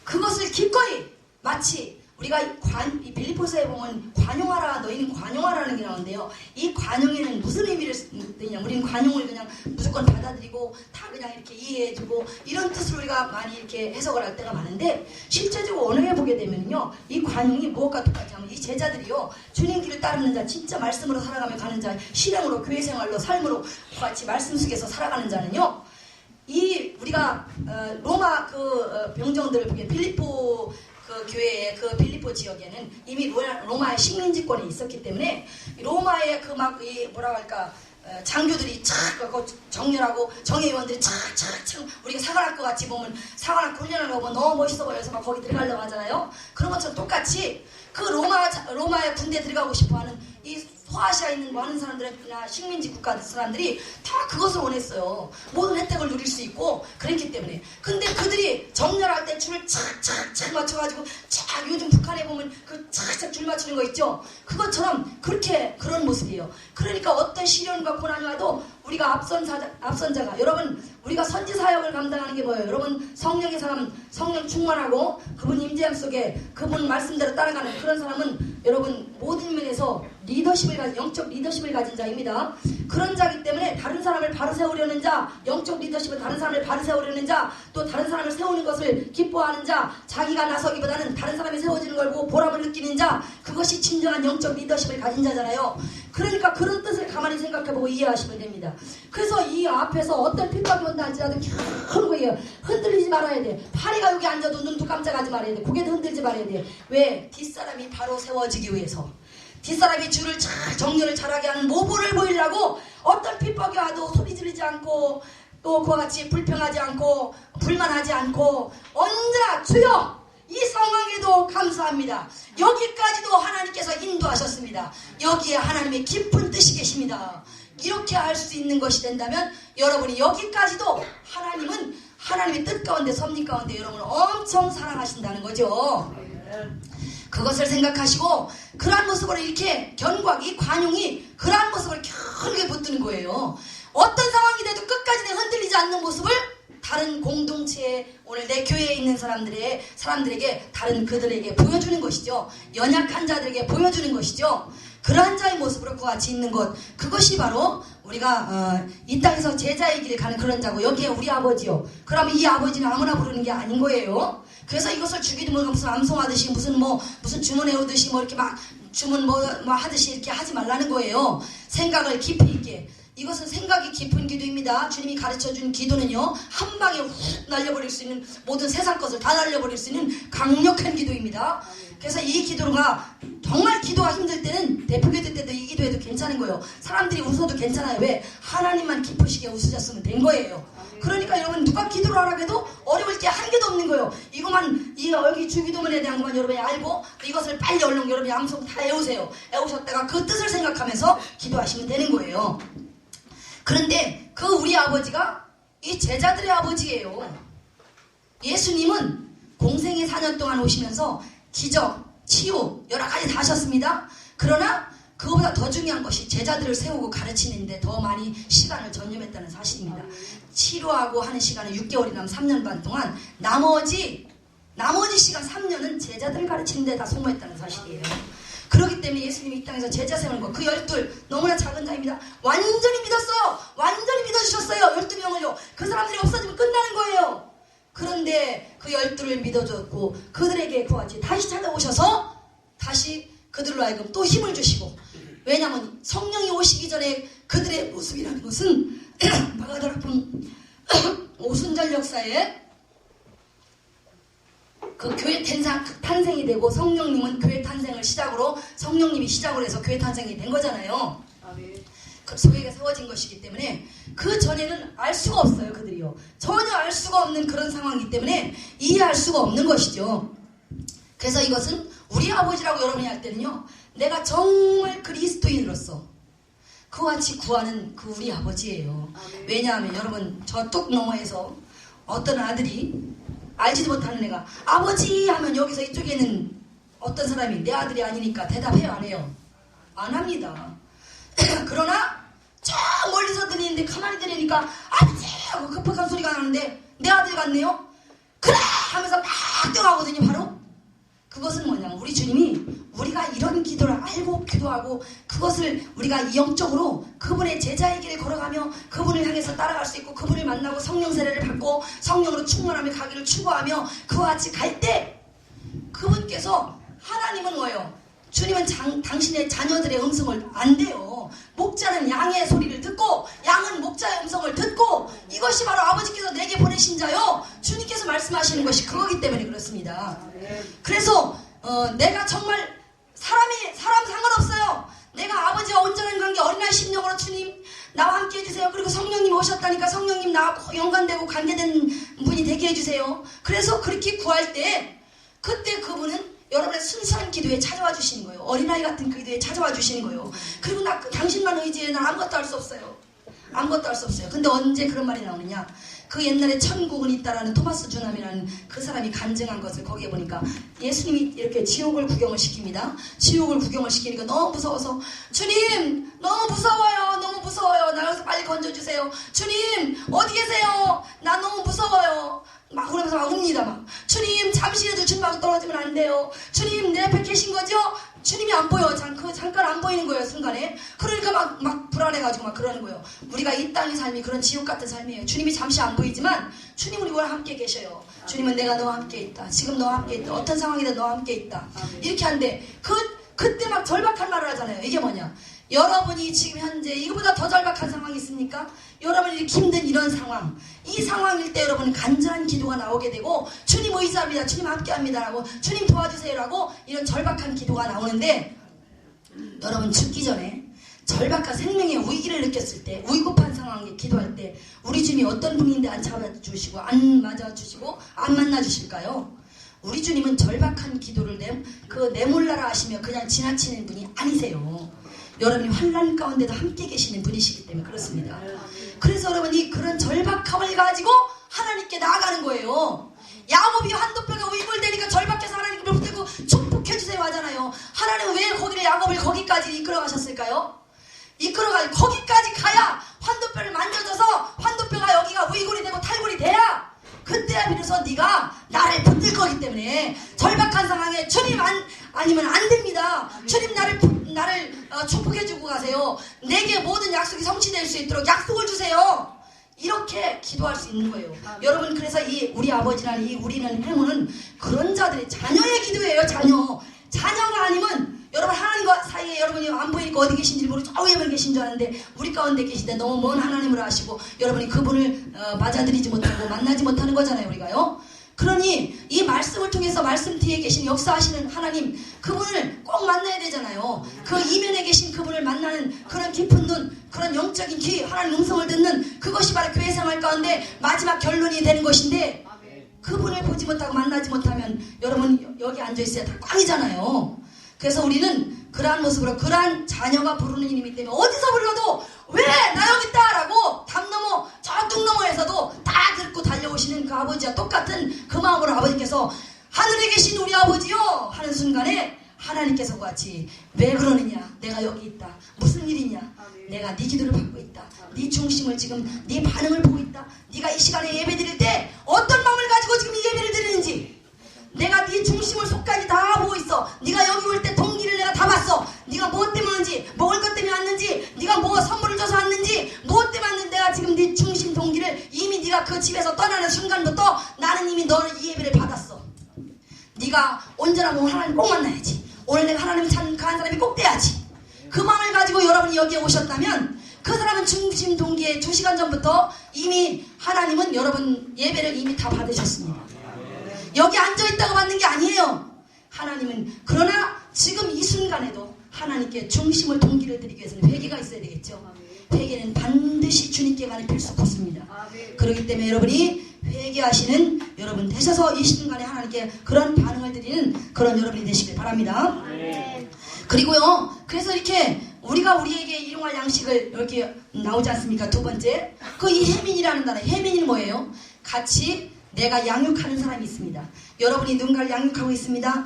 그것을 기꺼이 마치 우리가 이 빌립보서에 보면 관용하라 너희는 관용하라는 게 나오는데요. 이 관용에는 무슨 의미를 쓰느냐 우리는 관용을 그냥 무조건 받아들이고 다 그냥 이렇게 이해해주고 이런 뜻으로 우리가 많이 이렇게 해석을 할 때가 많은데 실제적으로 언어해 보게 되면요 이 관용이 무엇과 똑같이 하면 이 제자들이요 주님 길을 따르는 자 진짜 말씀으로 살아가며 가는 자 실행으로 교회 생활로 삶으로 같이 말씀 속에서 살아가는 자는요 이 우리가 로마 그 병정들을 보게 필리포 그 교회의 그 빌립보 지역에는 이미 로마의 식민지권이 있었기 때문에 로마의 그 막 이 뭐라 할까 장교들이 착 정렬하고 정예위원들이 착착착 우리가 사관학교 같이 보면 사관학교 훈련을 하고 너무 멋있어 보여서 막 거기 들어가려고 하잖아요. 그런 것처럼 똑같이 그 로마의 군대에 들어가고 싶어하는 이 소아시아에 있는 많은 사람들이나 식민지 국가 사람들이 다 그것을 원했어요. 모든 혜택을 누릴 수 있고 그랬기 때문에. 근데 그들이 정렬할 때 줄을 착착착 맞춰가지고 착 요즘 북한에 보면 그 착착 줄 맞추는 거 있죠. 그것처럼 그런 모습이에요. 그러니까 어떤 시련과 고난이 와도 우리가 앞선자가 여러분 우리가 선지 사역을 감당하는 게 뭐예요? 여러분 성령의 사람 성령 충만하고 그분 임재함 속에 그분 말씀대로 따라가는 그런 사람은 여러분 모든 면에서 리더십을 영적 리더십을 가진 자입니다. 그런 자이기 때문에 다른 사람을 바로 세우려는 자, 영적 리더십은 다른 사람을 바로 세우려는 자, 또 다른 사람을 세우는 것을 기뻐하는 자, 자기가 나서기보다는 다른 사람이 세워지는 걸 보고 보람을 느끼는 자, 그것이 진정한 영적 리더십을 가진 자잖아요. 그러니까 그런 뜻을 가만히 생각해보고 이해하시면 됩니다. 그래서 이 앞에서 어떤 핍박이 온다 할지라도 켜놓고 흔들리지 말아야 돼. 파리가 여기 앉아도 눈도 깜짝하지 말아야 돼. 고개도 흔들지 말아야 돼. 왜? 뒷사람이 바로 세워지기 위해서. 뒷사람이 줄을 잘 정렬을 잘하게 하는 모범을 보이려고 어떤 핍박이 와도 소리 지르지 않고 또 그와 같이 불평하지 않고 불만하지 않고 언제나 주여 이 상황에도 감사합니다. 여기까지도 하나님께서 인도하셨습니다. 여기에 하나님의 깊은 뜻이 계십니다. 이렇게 할 수 있는 것이 된다면 여러분이 여기까지도 하나님은 하나님의 뜻 가운데 섭리 가운데 여러분을 엄청 사랑하신다는 거죠. 그것을 생각하시고 그러한 모습으로 이렇게 견고하게 관용이 그러한 모습을 견고하게 붙드는 거예요. 어떤 상황이 돼도 끝까지 흔들리지 않는 모습을 다른 공동체에 오늘 내 교회에 있는 사람들에게 다른 그들에게 보여주는 것이죠. 연약한 자들에게 보여주는 것이죠. 그러한 자의 모습으로 그와 같이 있는 것, 그것이 바로 우리가 이 땅에서 제자의 길을 가는 그런 자고 여기에 우리 아버지요. 그러면 이 아버지는 아무나 부르는 게 아닌 거예요. 그래서 이것을 주기도 모르고 무슨 암송하듯이 무슨 주문 외우듯이 이렇게 막 주문 하듯이 이렇게 하지 말라는 거예요. 생각을 깊이 있게. 이것은 생각이 깊은 기도입니다. 주님이 가르쳐준 기도는요, 한 방에 훅 날려버릴 수 있는, 모든 세상 것을 다 날려버릴 수 있는 강력한 기도입니다. 그래서 이 기도가 정말 기도가 힘들 때는 대표기도 때도 이 기도해도 괜찮은 거예요. 사람들이 웃어도 괜찮아요. 왜? 하나님만 기쁘시게 웃으셨으면 된 거예요. 그러니까 여러분 누가 기도를 하라고 해도 어려울 게 한 개도 없는 거예요. 이것만 여기 주기도문에 대한 것만 여러분이 알고 이것을 빨리 얼른 여러분이 암송 다 외우세요. 외우셨다가 그 뜻을 생각하면서 기도하시면 되는 거예요. 그런데 그 우리 아버지가 이 제자들의 아버지예요. 예수님은 공생의 4년 동안 오시면서 기적, 치유 여러 가지 다 하셨습니다. 그러나 그거보다 더 중요한 것이 제자들을 세우고 가르치는데 더 많이 시간을 전념했다는 사실입니다. 치료하고 하는 시간은 6개월이나 3년 반 동안 나머지 시간 3년은 제자들을 가르치는 데 다 소모했다는 사실이에요. 그렇기 때문에 예수님이 이 땅에서 제자 세우는 거, 그 12 너무나 작은 자입니다. 완전히 믿었어요. 완전히 믿어주셨어요. 12명을요. 그 사람들이 없어지면 끝나는 거예요. 그런데 그 12를 믿어줬고 그들에게 그와 같이 다시 찾아오셔서 다시 그들로 하여금 또 힘을 주시고, 왜냐하면 성령이 오시기 전에 그들의 모습이라는 것은 바가다락분 오순절 역사에 그 교회 탄생이 되고 성령님은 교회 탄생을 시작으로 성령님이 시작으로 해서 교회 탄생이 된 거잖아요. 그 교회가 세워진 것이기 때문에 그 전에는 알 수가 없어요. 그들이요. 전혀 알 수가 없는 그런 상황이기 때문에 이해할 수가 없는 것이죠. 그래서 이것은 우리 아버지라고 여러분이 할 때는요, 내가 정말 그리스도인으로서 그와 같이 구하는 그 우리 아버지예요. 왜냐하면 여러분 저 뚝 너머에서 어떤 아들이 알지도 못하는 애가 아버지 하면 여기서 이쪽에는 어떤 사람이 내 아들이 아니니까 대답해요, 안 해요? 안 합니다. 그러나 저 멀리서 들리는데 가만히 들으니까 아버지 하고 급박한 소리가 나는데 내 아들 같네요? 그래 하면서 막 뛰어가거든요. 바로 그것은 뭐냐면 우리 주님이 우리가 이런 기도를 알고 기도하고 그것을 우리가 영적으로 그분의 제자의 길을 걸어가며 그분을 향해서 따라갈 수 있고 그분을 만나고 성령 세례를 받고 성령으로 충만하며 가기를 추구하며 그와 같이 갈 때 그분께서, 하나님은 뭐예요? 주님은 당신의 자녀들의 음성을 안 돼요. 목자는 양의 소리를 듣고 양은 목자의 음성을 듣고, 이것이 바로 아버지께서 내게 보내신 자요, 주님께서 말씀하시는 것이 그거기 때문에 그렇습니다. 그래서 내가 정말 사람 상관없어요. 내가 아버지와 온전한 관계, 어린아이 심령으로 주님 나와 함께 해주세요. 그리고 성령님 오셨다니까 성령님 나와 연관되고 관계된 분이 되게 해주세요. 그래서 그렇게 구할 때 그때 그분은 여러분의 순수한 기도에 찾아와 주시는 거예요. 어린아이 같은 그 기도에 찾아와 주시는 거예요. 그리고 당신만 의지해. 난 아무것도 할 수 없어요. 아무것도 할 수 없어요. 근데 언제 그런 말이 나오느냐? 그 옛날에 천국은 있다라는 토마스 주남이라는 그 사람이 간증한 것을 거기에 보니까 예수님이 이렇게 지옥을 구경을 시킵니다. 지옥을 구경을 시키니까 너무 무서워서, 주님 너무 무서워요. 너무 무서워요. 나 여기서 빨리 건져주세요. 주님 어디 계세요? 나 너무 무서워요. 막 그러면서 막 웁니다. 막 주님 잠시라도 주님 떨어지면 안 돼요. 주님 내 앞에 계신 거죠? 주님이 안 보여. 잠깐 안 보이는 거예요, 순간에. 그러니까 막 불안해가지고 막 그러는 거예요. 우리가 이 땅의 삶이 그런 지옥 같은 삶이에요. 주님이 잠시 안 보이지만 주님은 우리와 함께 계셔요. 주님은 내가 너와 함께 있다. 지금 너와 함께 있다. 어떤 상황이든 너와 함께 있다. 이렇게 하는데 그때 막 절박한 말을 하잖아요. 이게 뭐냐? 여러분이 지금 현재 이거보다 더 절박한 상황이 있습니까? 여러분이 이렇게 힘든 이런 상황, 이 상황일 때 여러분은 간절한 기도가 나오게 되고 주님 의지합니다. 주님 함께합니다 라고, 주님 도와주세요 라고 이런 절박한 기도가 나오는데, 여러분 죽기 전에 절박한 생명의 위기를 느꼈을 때, 위급한 상황에 기도할 때 우리 주님이 어떤 분인데 안 잡아주시고 안 맞아주시고 안 만나주실까요? 우리 주님은 절박한 기도를 내몰라라 하시며 그냥 지나치는 분이 아니세요. 여러분이 환난 가운데도 함께 계시는 분이시기 때문에 그렇습니다. 그래서 여러분이 그런 절박함을 가지고 하나님께 나아가는 거예요. 야곱이 한도뼈가 위골되니까 절박해서 하나님께 붙들고 축복해주세요 하잖아요. 하나님은 왜 거기를 야곱을 거기까지 이끌어가셨을까요? 거기까지 가야 환도뼈를 만져줘서 환도뼈가 여기가 위골이 되고 탈골이 돼야 그때야 비로소 네가 나를 붙들 거기 때문에 절박한 상황에 주님 아니면 안 됩니다. 주님 나를 축복해주고 가세요. 내게 모든 약속이 성취될 수 있도록 약속을 주세요. 이렇게 기도할 수 있는 거예요. 여러분, 그래서 우리 아버지나 우리는 행운은 그런 자들의 자녀의 기도예요. 자녀가 아니면 여러분 하나님과 사이에 여러분이 안 보이니까 어디 계신지 모르고 저 위에 계신 줄 아는데 우리 가운데 계신데 너무 먼 하나님을 아시고 여러분이 그분을 맞아들이지 못하고 만나지 못하는 거잖아요, 우리가요. 그러니 이 말씀을 통해서 말씀 뒤에 계신 역사하시는 하나님, 그분을 꼭 만나야 되잖아요. 그 이면에 계신 그분을 만나는 그런 깊은 눈, 그런 영적인 귀, 하나님 음성을 듣는 그것이 바로 교회 생활 가운데 마지막 결론이 되는 것인데, 그분을 보지 못하고 만나지 못하면 여러분 여기 앉아있어야 다 꽝이잖아요. 그래서 우리는 그러한 모습으로, 그러한 자녀가 부르는 이름이기 때문에 어디서 불러도 왜 나 여기 있다 라고 담 넘어 저뚝 너머에서도 다 듣고 달려오시는 그 아버지와 똑같은 그 마음으로 아버지께서 하늘에 계신 우리 아버지요 하는 순간에 하나님께서 같이 왜 그러느냐, 내가 여기 있다, 무슨 일이냐, 내가 네 기도를 받고 있다, 네 중심을 지금 네 반응을 보고 있다, 네가 이 시간에 예배 드릴 때 어떤 마음을 가지고 지금 이 예배를 드리는지 내가 네 중심을 속까지 다 보고 있어. 네가 여기 올 때 동기를 내가 다 봤어. 네가 무엇 때문에 왔는지, 먹을 것 때문에 왔는지, 네가 뭐 선물을 줘서 왔는지, 무엇 때문에 왔는지 내가 지금 네 중심 동기를 이미 네가 그 집에서 떠나는 순간부터 나는 이미 너를 이 예배를 받았어. 네가 온전하면 하나님 꼭 만나야지. 오늘 내가 하나님이 가는 사람이 꼭 돼야지. 그 마음을 가지고 여러분이 여기에 오셨다면 그 사람은 중심 동기에 2시간 전부터 이미 하나님은 여러분 예배를 이미 다 받으셨습니다. 여기 앉아있다고 받는 게 아니에요. 하나님은 그러나 지금 이 순간에도 하나님께 중심을 동기를 드리기 위해서는 회개가 있어야 되겠죠. 회개는 반드시 주님께 가는 필수 코스입니다. 그렇기 때문에 여러분이 회개하시는 여러분 되셔서 이 순간에 하나님께 그런 반응을 드리는 그런 여러분이 되시길 바랍니다. 그리고요, 그래서 이렇게 우리가 우리에게 일용할 양식을 이렇게 나오지 않습니까? 두 번째, 그 이 혜민이라는 단어, 혜민이는 뭐예요? 같이 내가 양육하는 사람이 있습니다. 여러분이 누군가를 양육하고 있습니다.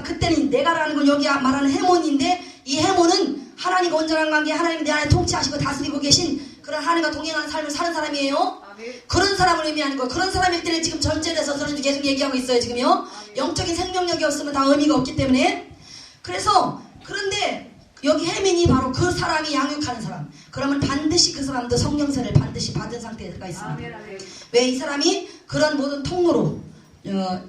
그때는 내가라는 건 여기 말하는 해몬인데, 이 해몬은 하나님과 온전한 관계, 하나님이 내 안에 통치하시고 다스리고 계신 그런 하나님과 동행하는 삶을 사는 사람이에요. 그런 사람을 의미하는 거예요. 그런 사람일 때는 지금 전제돼서 저는 계속 얘기하고 있어요, 지금요. 영적인 생명력이 없으면 다 의미가 없기 때문에. 그런데 여기 혜민이 바로 그 사람이 양육하는 사람. 그러면 반드시 그 사람도 성령세를 반드시 받은 상태가 있습니다. 왜? 이 사람이 그런 모든 통로로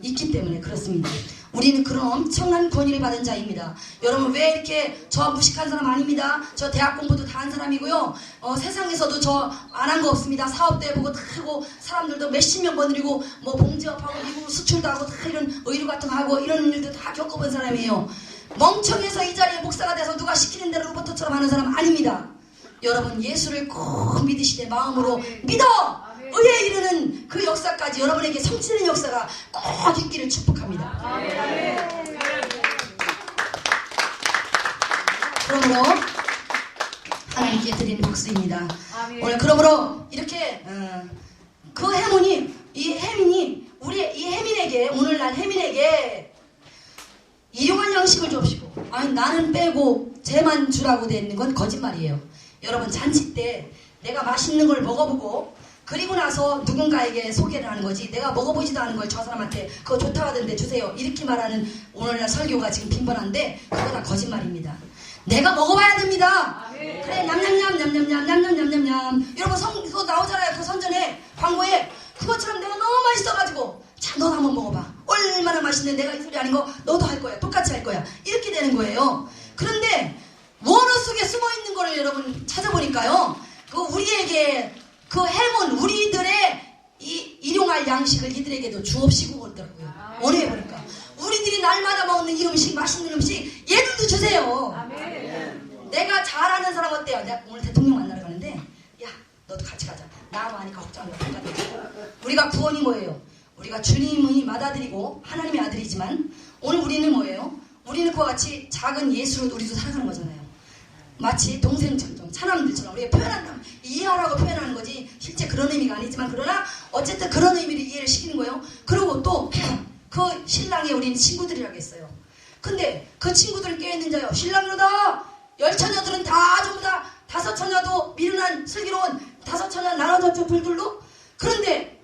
있기 때문에 그렇습니다. 우리는 그런 엄청난 권위를 받은 자입니다. 여러분, 왜 이렇게 저 무식한 사람 아닙니다. 저 대학 공부도 다 한 사람이고요. 세상에서도 저 안 한 거 없습니다. 사업도 해보고 다 하고 사람들도 몇십 명 거느리고 뭐 봉지업하고 미국으로 수출도 하고 다 이런 의류 같은 거 하고 이런 일도 다 겪어본 사람이에요. 멍청해서 이 자리에 목사가 돼서 누가 시키는 대로 로봇처럼 하는 사람 아닙니다. 여러분, 예수를 꼭 믿으시되 마음으로 믿어 의에 이르는 그 역사까지 여러분에게 성취되는 역사가 꼭 있기를 축복합니다. 그러므로 하나님께 드리는 복수입니다. 오늘 그러므로 이렇게 그 해문이, 이 혜민이 이 혜민에게, 오늘날 혜민에게 일용할 양식을 줍시고, 아니 나는 빼고 쟤만 주라고 되어 있는 건 거짓말이에요. 여러분, 잔치 때 내가 맛있는 걸 먹어보고 그리고 나서 누군가에게 소개를 하는 거지. 내가 먹어보지도 않은 걸 저 사람한테 그거 좋다고 하던데 주세요. 이렇게 말하는 오늘날 설교가 지금 빈번한데 그거 다 거짓말입니다. 내가 먹어봐야 됩니다. 그래 냠냠냠 냠냠냠 냠냠냠냠냠 여러분 그거 나오잖아요. 그 선전에 광고에 그것처럼 내가 너무 맛있어가지고 자 너도 한번 먹어봐. 얼마나 맛있는데 내가 이 소리 아닌 거 너도 할 거야. 똑같이 할 거야. 이렇게 되는 거예요. 그런데 원어 속에 숨어있는 거를 여러분 찾아보니까요. 그 우리에게 그 해문 우리들의 이 일용할 양식을 이들에게도 주옵시고 그러더라고요. 원어에 보니까 우리들이 날마다 먹는 이 음식 맛있는 음식 얘들도 주세요. 내가 잘하는 사람 어때요? 내가 오늘 대통령 만나러 가는데 야 너도 같이 가자. 나하고 하니까 걱정하는 거 우리가 구원이 뭐예요? 우리가 주님이 맏아들이고 하나님의 아들이지만 오늘 우리는 뭐예요? 우리는 그와 같이 작은 예수로 우리도 살아가는 거잖아요. 마치 동생처럼 사람들처럼 우리가 표현한다면 이해하라고 표현하는 거지 실제 그런 의미가 아니지만 그러나 어쨌든 그런 의미를 이해를 시키는 거예요. 그리고 또 그 신랑의 우리는 친구들이라고 했어요. 근데 그 친구들은 깨어있는 자요. 신랑이로다. 10처녀들은 다 전부 다 5처녀도 미련한 슬기로운 5처녀 나눠졌죠. 둘둘로. 그런데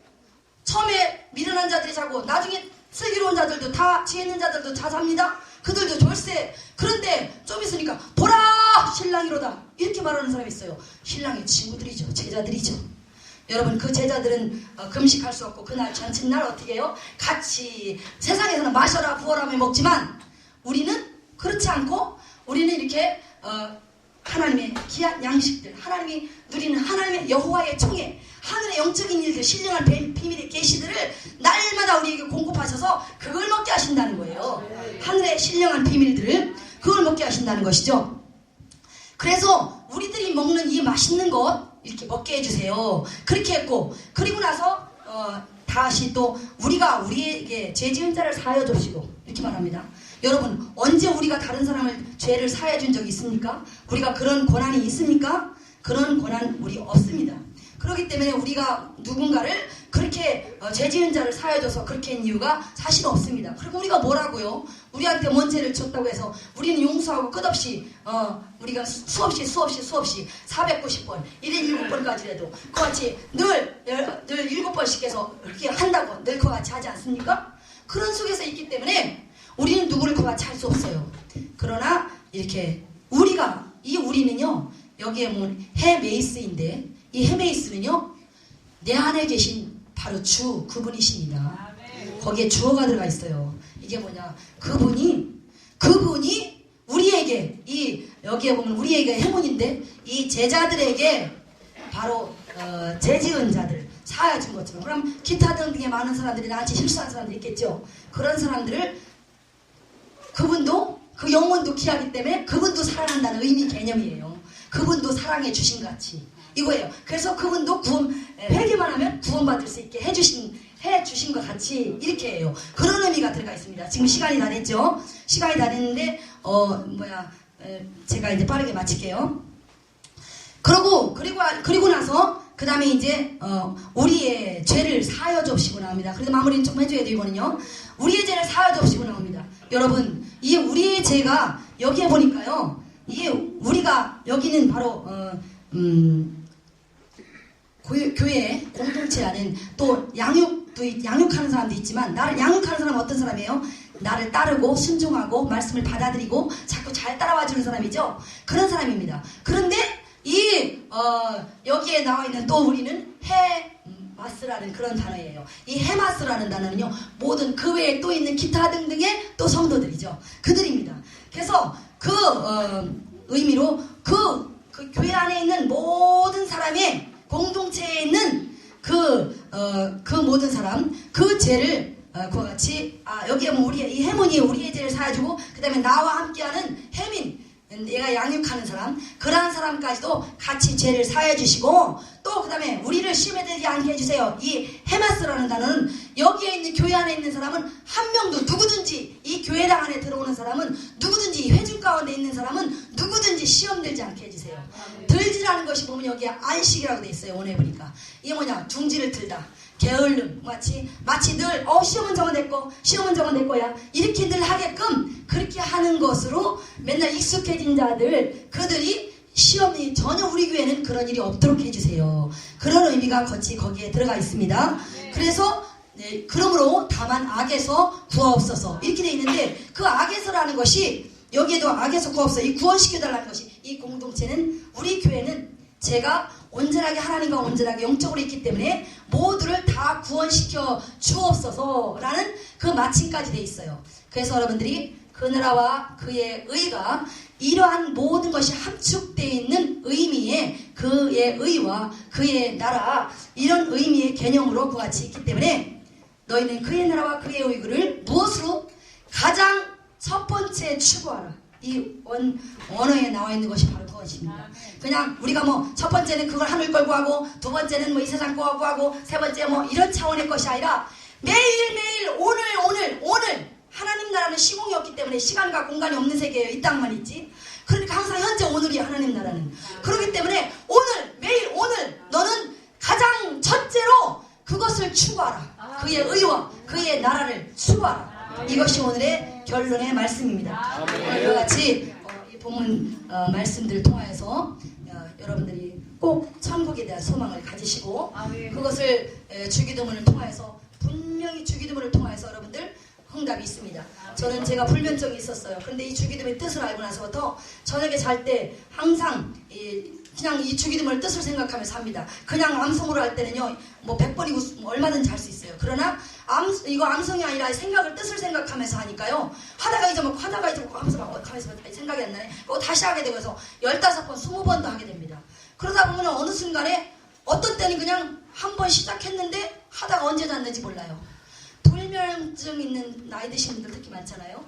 처음에 미련한 자들이 자고 나중에 슬기로운 자들도 다 지혜 있는 자들도 다 잡니다. 그들도 졸세. 그런데 좀 있으니까 보라 신랑이로다 이렇게 말하는 사람이 있어요. 신랑의 친구들이죠. 제자들이죠. 여러분 그 제자들은 금식할 수 없고 그날 전칫날 어떻게 해요? 같이 세상에서는 마셔라 부어라며 먹지만 우리는 그렇지 않고 우리는 이렇게 하나님의 귀한 양식들 하나님이 누리는 하나님의 여호와의 총회 하늘의 영적인 일들 신령한 비밀의 계시들을 날마다 우리에게 공급하셔서 그걸 먹게 하신다는 거예요. 하늘의 신령한 비밀들을 그걸 먹게 하신다는 것이죠. 그래서 우리들이 먹는 이 맛있는 것 이렇게 먹게 해주세요. 그렇게 했고 그리고 나서 다시 또 우리가 우리에게 죄 지은 자를 사하여 줍시고 이렇게 말합니다. 여러분 언제 우리가 다른 사람을 죄를 사하여 준 적이 있습니까? 우리가 그런 권한이 있습니까? 그런 권한 우리 없습니다. 그렇기 때문에 우리가 누군가를 그렇게 죄 지은 자를 사여줘서 그렇게 한 이유가 사실 없습니다. 그리고 우리가 뭐라고요? 우리한테 뭔 죄를 졌다고 해서 우리는 용서하고 끝없이 우리가 수없이 490번 1일 7번까지 해도 그같이 늘 7번씩 해서 그렇게 한다고 늘 그같이 하지 않습니까? 그런 속에서 있기 때문에 우리는 누구를 그같이 할 수 없어요. 그러나 이렇게 우리는요 여기에 보면 헤메이스인데 이 헤메이스는요 내 안에 계신 바로 주 그분이십니다. 거기에 주어가 들어가 있어요. 이게 뭐냐 그분이 우리에게 여기에 보면 우리에게 해문인데 이 제자들에게 바로 죄 지은 자들 사하여 준 것처럼 그럼 기타 등등의 많은 사람들이 나같이 실수한 사람들이 있겠죠. 그런 사람들을 그분도 그 영혼도 귀하기 때문에 그분도 사랑한다는 의미 개념이에요. 그분도 사랑해 주신 같이 이거예요. 그래서 그분도 회개만 하면 구원받을 수 있게 해주신 것 같이 이렇게 해요. 그런 의미가 들어가 있습니다. 지금 시간이 다 됐죠? 시간이 다 됐는데 제가 이제 빠르게 마칠게요. 그리고 나서 그 다음에 이제 우리의 죄를 사하여 줍시고 나옵니다. 그래도 마무리는 좀 해줘야 돼요. 이거는요. 우리의 죄를 사하여 줍시고 나옵니다. 여러분 이 우리의 죄가 여기에 보니까요. 이게 우리가 여기는 바로 교회 공동체 안엔 또 양육하는 사람도 있지만 나를 양육하는 사람은 어떤 사람이에요? 나를 따르고 순종하고 말씀을 받아들이고 자꾸 잘 따라와 주는 사람이죠. 그런 사람입니다. 그런데 여기에 나와 있는 또 우리는 헤마스라는 그런 단어예요. 이 헤마스라는 단어는요 모든 그 외에 또 있는 기타 등등의 또 성도들이죠. 그들입니다. 그래서 의미로 그 교회 안에 있는 모든 사람의 공동체에 있는 그 모든 사람 그 죄를 그와 같이 여기에 뭐 이 해문이 우리의 죄를 사해주고 그 다음에 나와 함께하는 해민 내가 양육하는 사람 그러한 사람까지도 같이 죄를 사해 주시고 또 그 다음에 우리를 시험에 들지 않게 해주세요. 이 헤마스라는 단어는 여기에 있는 교회 안에 있는 사람은 한 명도 누구든지 이 교회당 안에 들어오는 사람은 누구든지 회중 가운데 있는 사람은 누구든지 시험 들지 않게 해주세요. 들지라는 것이 보면 여기에 안식이라고 돼 있어요. 오늘 보니까 이게 뭐냐 둥지를 들다 게을름 마치 늘 시험은 저거 냈고 시험은 저거 낼 거야 이렇게 늘 하게끔 그렇게 하는 것으로 맨날 익숙해진 자들 그들이 시험이 전혀 우리 교회는 그런 일이 없도록 해주세요. 그런 의미가 거기에 들어가 있습니다. 그래서 네, 그러므로 다만 악에서 구하옵소서 이렇게 돼 있는데 그 악에서라는 것이 여기에도 악에서 구하옵소서 이 구원시켜달라는 것이 이 공동체는 우리 교회는 제가 온전하게 하나님과 온전하게 영적으로 있기 때문에 모두를 다 구원시켜 주옵소서라는 그 마침까지 돼 있어요. 그래서 여러분들이 그 나라와 그의 의가 이러한 모든 것이 함축되어 있는 의미의 그의 의와 그의 나라 이런 의미의 개념으로 그와 같이 있기 때문에 너희는 그의 나라와 그의 의를 무엇으로 가장 첫 번째 추구하라. 이 원어에 나와 있는 것이 바로 그것입니다. 그냥 우리가 뭐 첫 번째는 그걸 하늘 걸 구하고 두 번째는 뭐 이 세상 거 구하고 세 번째 뭐 이런 차원의 것이 아니라 매일매일 오늘 하나님 나라는 시공이 없기 때문에 시간과 공간이 없는 세계예요. 이 땅만 있지. 그러니까 항상 현재 오늘이 하나님 나라는. 그렇기 때문에 매일 오늘 너는 가장 첫째로 그것을 추구하라. 그의 의와 그의 나라를 추구하라. 이것이 오늘의 결론의 말씀입니다. 이와 같이 이 본문 말씀들을 통하여서 여러분들이 꼭 천국에 대한 소망을 가지시고 그것을 주기도문을 통하여서 분명히 주기도문을 통하여서 여러분들 응답이 있습니다. 저는 제가 불면증이 있었어요. 그런데 이 주기도문의 뜻을 알고 나서부터 저녁에 잘 때 항상 그냥 이 주기도문의 뜻을 생각하면서 합니다. 그냥 암송으로 할 때는요, 뭐 100번이고 얼마든지 할 수 있어요. 그러나 이거 암송이 아니라 생각을 뜻을 생각하면서 하니까요. 하다가 잊어먹고 하면서 막 생각이 안 나네. 그거 다시 하게 되면서 15번, 20번도 하게 됩니다. 그러다 보면 어느 순간에 어떤 때는 그냥 한 번 시작했는데 하다가 언제 잤는지 몰라요. 불면증 있는 나이 드신 분들 특히 많잖아요.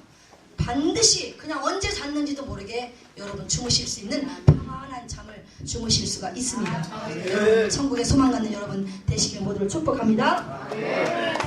반드시 그냥 언제 잤는지도 모르게 여러분 주무실 수 있는 평안한 잠을 주무실 수가 있습니다. 여러분, 천국에 소망 갖는 여러분 되시길 모두를 축복합니다.